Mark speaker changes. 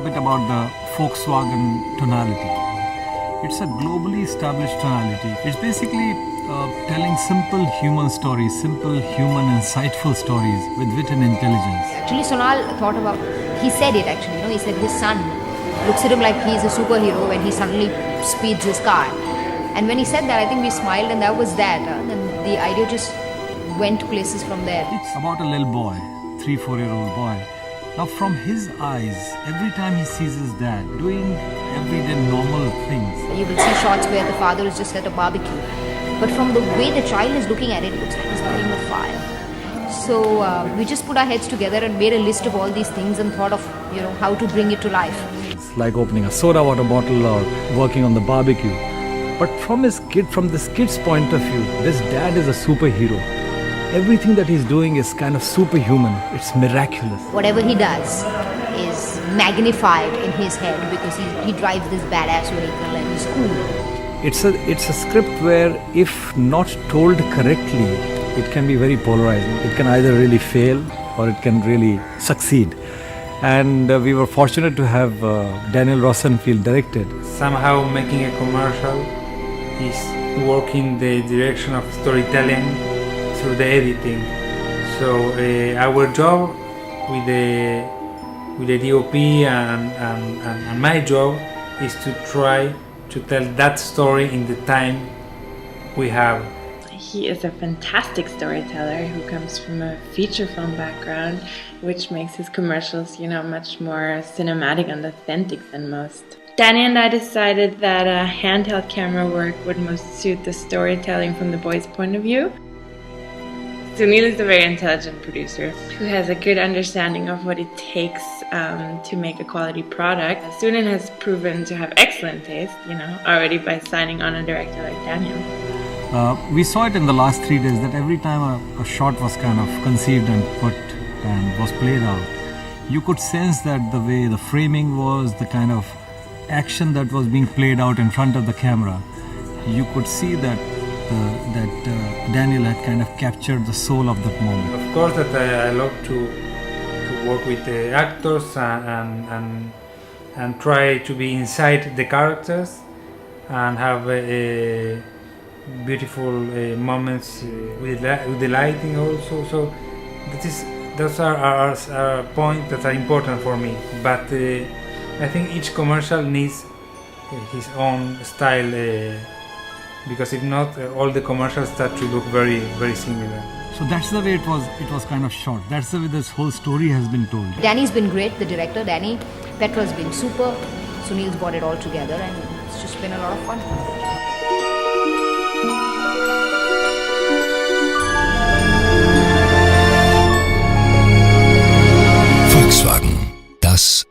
Speaker 1: bit about the Volkswagen tonality. It's a globally established tonality. It's basically telling simple human stories, simple human insightful stories with wit and intelligence.
Speaker 2: Actually, Sonal thought about, he said it actually, he said his son looks at him like he's a superhero when he suddenly speeds his car. And when he said that, I think we smiled and that was that. And the idea just went places from there.
Speaker 1: It's about a little boy, 3-4-year-old boy. Now from his eyes, every time he sees his dad doing everyday normal things,
Speaker 2: You will see shots where the father is just at a barbecue. But from the way the child is looking at it, it looks like he's playing with fire. So we just put our heads together and made a list of all these things and thought of, how to bring it to life.
Speaker 1: it's like opening a soda water bottle or working on the barbecue. But from this kid's point of view, this dad is a superhero. Everything that he's doing is kind of superhuman. It's miraculous.
Speaker 2: Whatever he does is magnified in his head because he drives this badass vehicle and he's cool.
Speaker 1: It's a script where, if not told correctly, it can be very polarizing. It can either really fail or it can really succeed. And we were fortunate to have Daniel Rosenfield directed.
Speaker 3: Somehow making a commercial is working the direction of storytelling through the editing. So our job with the DOP and my job is to try to tell that story in the time we have.
Speaker 4: He is a fantastic storyteller who comes from a feature film background, which makes his commercials, much more cinematic and authentic than most. Danny and I decided that a handheld camera work would most suit the storytelling from the boy's point of view. Sunil is a very intelligent producer who has a good understanding of what it takes to make a quality product. Sunil has proven to have excellent taste, already by signing on a director like Daniel.
Speaker 1: We saw it in the last 3 days that every time a shot was kind of conceived and put and was played out, you could sense that the way the framing was, the kind of action that was being played out in front of the camera, you could see that Daniel had kind of captured the soul of that moment.
Speaker 3: Of course that I love to work with the actors and try to be inside the characters and have beautiful moments with the lighting also. So those are points that are important for me. But I think each commercial needs his own style. Because if not, all the commercials start to look very, very similar.
Speaker 1: So that's the way it was kind of shot. That's the way this whole story has been told.
Speaker 2: Danny's been great, the director, Danny. Petra's been super. Sunil's brought it all together and it's just been a lot of fun.
Speaker 5: Volkswagen, das